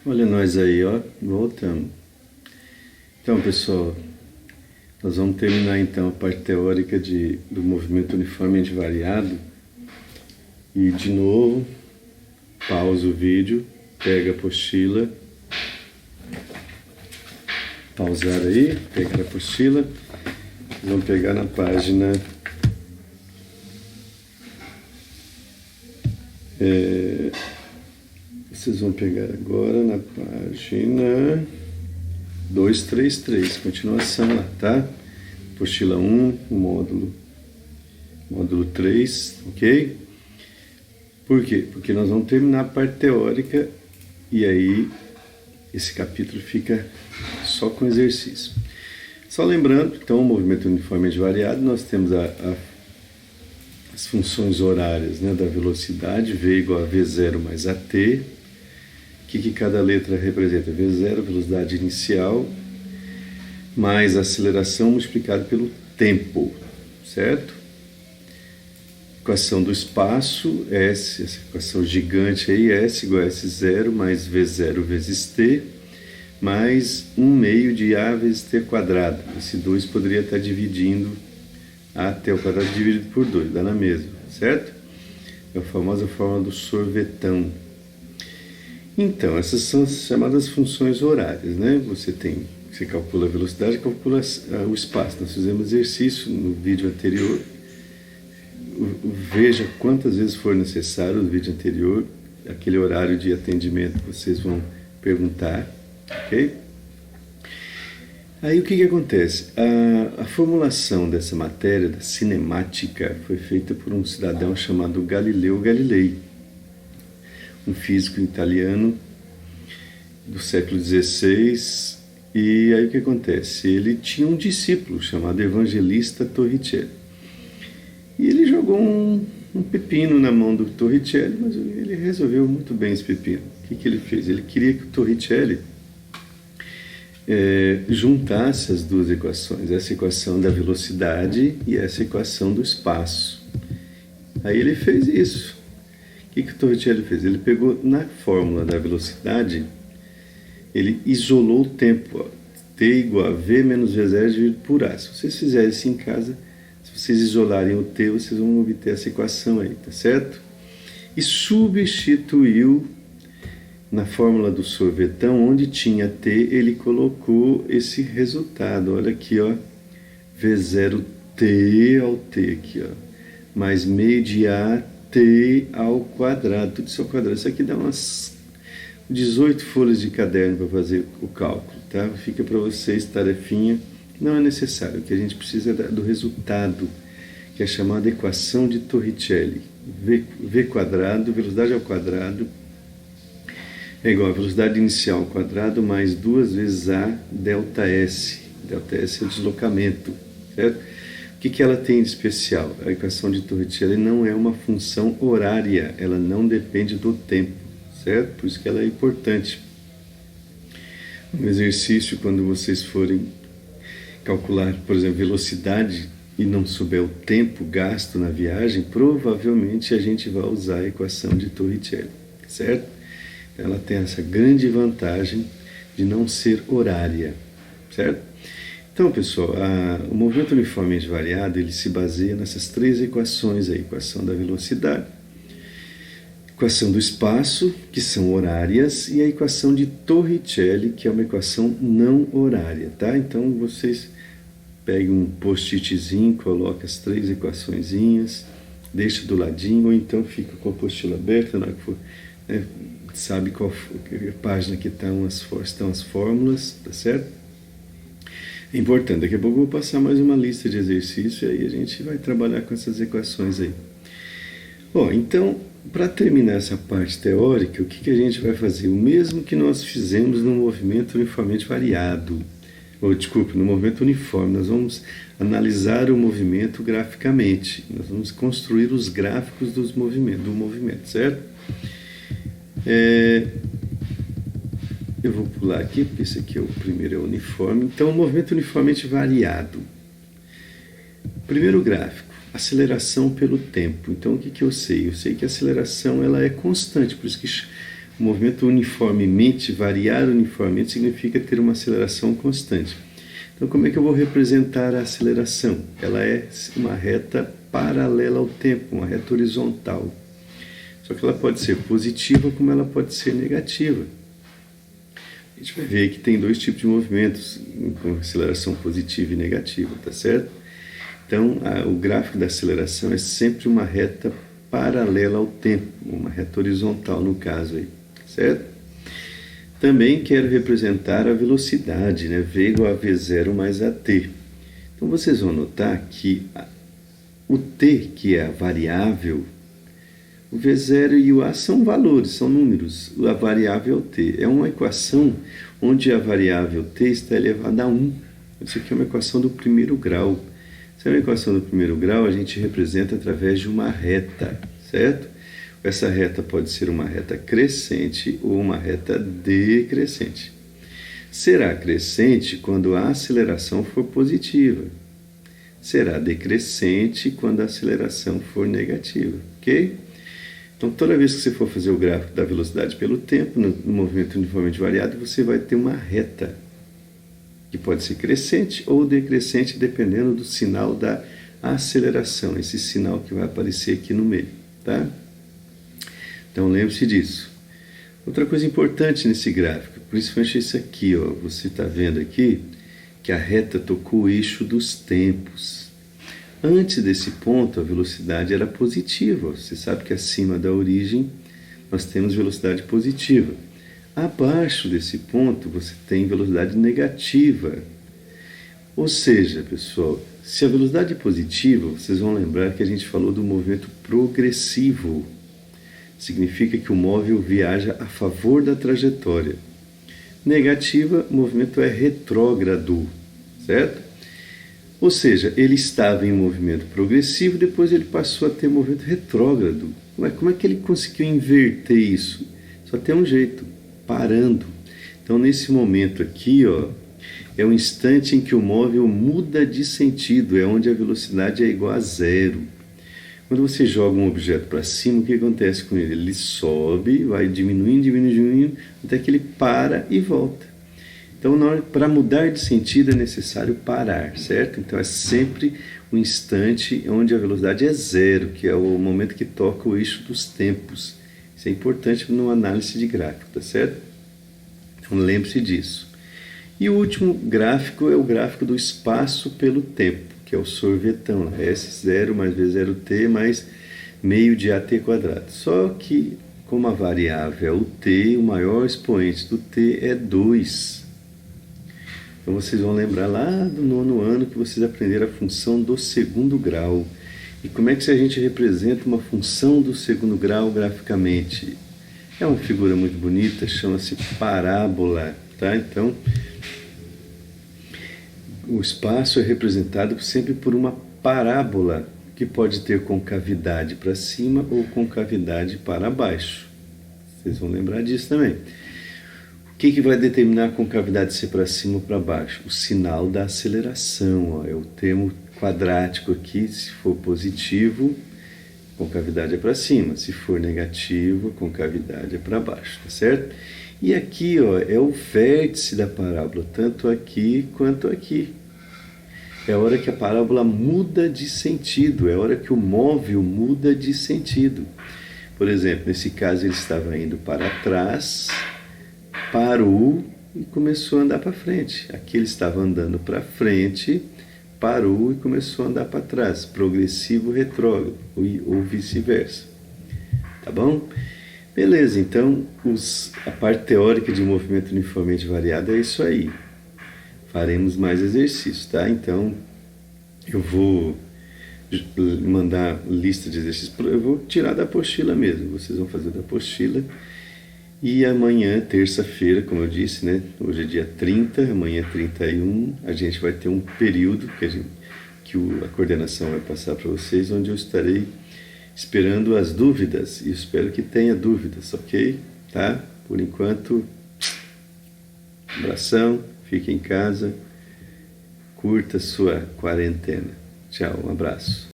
Olha nós aí, ó, voltamos. Então, pessoal, nós vamos terminar então a parte teórica do movimento uniformemente variado. E de novo, pausa o vídeo, pega a apostila, pausar aí, pegar a apostila, vamos pegar na página vocês vão pegar agora na página 233, continuação lá, tá? Apostila 1, módulo 3, ok? Por quê? Porque nós vamos terminar a parte teórica e aí esse capítulo fica só com exercício. Só lembrando, então, o movimento uniformemente variado, nós temos as funções horárias, né, da velocidade, V igual a V0 mais AT. O que cada letra representa? V0, velocidade inicial, mais aceleração multiplicado pelo tempo, certo? Equação do espaço, S, essa equação gigante aí, S igual a S0 mais V0 vezes T, mais 1 meio de A vezes T quadrado. Esse 2 poderia estar dividindo AT ao quadrado dividido por 2, dá na mesma, certo? É a famosa fórmula do sorvetão. Então, essas são as chamadas funções horárias, né? Você calcula a velocidade, calcula o espaço. Nós fizemos exercício no vídeo anterior. Veja quantas vezes for necessário no vídeo anterior, aquele horário de atendimento vocês vão perguntar, ok? Aí o que acontece? A formulação dessa matéria, da cinemática, foi feita por um cidadão chamado Galileu Galilei, um físico italiano do século XVI. E aí o que acontece? Ele tinha um discípulo chamado Evangelista Torricelli. E ele jogou um pepino na mão do Torricelli, mas ele resolveu muito bem esse pepino. O que ele fez? Ele queria que o Torricelli juntasse as duas equações, essa equação da velocidade e essa equação do espaço. Aí ele fez isso. O que o Torricelli fez? Ele pegou na fórmula da velocidade, ele isolou o tempo, ó, T igual a V menos V0 dividido por A. Se vocês fizerem isso em casa, se vocês isolarem o T, vocês vão obter essa equação aí, tá certo? E substituiu na fórmula do sorvetão, onde tinha T, ele colocou esse resultado. Olha aqui, ó, V0T ao T aqui, ó, mais meio de A T ao quadrado, tudo isso ao quadrado. Isso aqui dá umas 18 folhas de caderno para fazer o cálculo, tá? Fica para vocês, tarefinha. Não é necessário, o que a gente precisa é do resultado, que é chamada equação de Torricelli. V quadrado, velocidade ao quadrado, é igual a velocidade inicial ao quadrado mais 2 vezes A delta S. Delta S é o deslocamento, certo? O que ela tem de especial? A equação de Torricelli não é uma função horária, ela não depende do tempo, certo? Por isso que ela é importante. Um exercício, quando vocês forem calcular, por exemplo, velocidade e não souber o tempo gasto na viagem, provavelmente a gente vai usar a equação de Torricelli, certo? Ela tem essa grande vantagem de não ser horária, certo? Então, pessoal, o movimento uniformemente variado, ele se baseia nessas três equações aí, equação da velocidade, equação do espaço, que são horárias, e a equação de Torricelli, que é uma equação não horária, tá? Então, vocês peguem um post-itzinho, coloca as três equaçõezinhas, deixa do ladinho, ou então fica com a apostila aberta, na hora que for, né, sabe qual página que estão as fórmulas, tá certo? É importante, daqui a pouco eu vou passar mais uma lista de exercícios e aí a gente vai trabalhar com essas equações aí. Bom, então, para terminar essa parte teórica, o que a gente vai fazer? O mesmo que nós fizemos no movimento uniformemente variado, no movimento uniforme. Nós vamos analisar o movimento graficamente, nós vamos construir os gráficos do movimento, certo? Eu vou pular aqui, porque esse aqui é o primeiro, é o uniforme. Então, o movimento uniformemente variado. Primeiro gráfico, aceleração pelo tempo. Então, o que eu sei? Eu sei que a aceleração ela é constante, por isso que O movimento uniformemente, variar uniformemente, significa ter uma aceleração constante. Então, como é que eu vou representar a aceleração? Ela é uma reta paralela ao tempo, uma reta horizontal. Só que ela pode ser positiva como ela pode ser negativa. A gente vai ver que tem dois tipos de movimentos, com aceleração positiva e negativa, tá certo? Então, o gráfico da aceleração é sempre uma reta paralela ao tempo, uma reta horizontal no caso aí, certo? Também quero representar a velocidade, né? V igual a V0 mais AT. Então, vocês vão notar que o T, que é a variável, o V0 e o A são valores, são números. A variável é o T. É uma equação onde a variável T está elevada a 1. Isso aqui é uma equação do primeiro grau. Se é uma equação do primeiro grau, a gente representa através de uma reta, certo? Essa reta pode ser uma reta crescente ou uma reta decrescente. Será crescente quando a aceleração for positiva. Será decrescente quando a aceleração for negativa, ok? Então, toda vez que você for fazer o gráfico da velocidade pelo tempo, no movimento uniformemente variado, você vai ter uma reta, que pode ser crescente ou decrescente, dependendo do sinal da aceleração, esse sinal que vai aparecer aqui no meio, tá? Então, lembre-se disso. Outra coisa importante nesse gráfico, principalmente esse aqui, ó, você está vendo aqui que a reta tocou o eixo dos tempos. Antes desse ponto, a velocidade era positiva. Você sabe que acima da origem nós temos velocidade positiva. Abaixo desse ponto, você tem velocidade negativa. Ou seja, pessoal, se a velocidade é positiva, vocês vão lembrar que a gente falou do movimento progressivo. Significa que o móvel viaja a favor da trajetória. Negativa, o movimento é retrógrado, certo? Ou seja, ele estava em movimento progressivo, depois ele passou a ter movimento retrógrado. Como é que ele conseguiu inverter isso? Só tem um jeito, parando. Então, nesse momento aqui, ó, é o instante em que o móvel muda de sentido, é onde a velocidade é igual a zero. Quando você joga um objeto para cima, o que acontece com ele? Ele sobe, vai diminuindo, até que ele para e volta. Então, para mudar de sentido é necessário parar, certo? Então, é sempre um instante onde a velocidade é zero, que é o momento que toca o eixo dos tempos. Isso é importante numa análise de gráfico, tá certo? Então, lembre-se disso. E o último gráfico é o gráfico do espaço pelo tempo, que é o sorvetão, S0 mais V0t mais meio de AT quadrado. Só que, como a variável é o t, o maior expoente do t é 2. Então, vocês vão lembrar lá do 9º ano que vocês aprenderam a função do segundo grau. E como é que a gente representa uma função do segundo grau graficamente? É uma figura muito bonita, chama-se parábola, tá? Então, o espaço é representado sempre por uma parábola, que pode ter concavidade para cima ou concavidade para baixo. Vocês vão lembrar disso também. O que vai determinar a concavidade ser para cima ou para baixo? O sinal da aceleração, ó, é o termo quadrático aqui. Se for positivo, concavidade é para cima. Se for negativo, concavidade é para baixo, tá certo? E aqui, ó, é o vértice da parábola, tanto aqui quanto aqui. É a hora que a parábola muda de sentido, é a hora que o móvel muda de sentido. Por exemplo, nesse caso ele estava indo para trás, parou e começou a andar para frente. Aqui ele estava andando para frente, parou e começou a andar para trás. Progressivo retrógrado, ou vice-versa. Tá bom? Beleza, então a parte teórica de movimento uniformemente variado é isso aí. Faremos mais exercícios, tá? Então, eu vou mandar lista de exercícios. Eu vou tirar da apostila mesmo. Vocês vão fazer da apostila. E amanhã, terça-feira, como eu disse, né? Hoje é dia 30, amanhã é 31. A gente vai ter um período que a coordenação vai passar para vocês, onde eu estarei esperando as dúvidas. E espero que tenha dúvidas, ok? Tá? Por enquanto, abração, fique em casa, curta sua quarentena. Tchau, um abraço.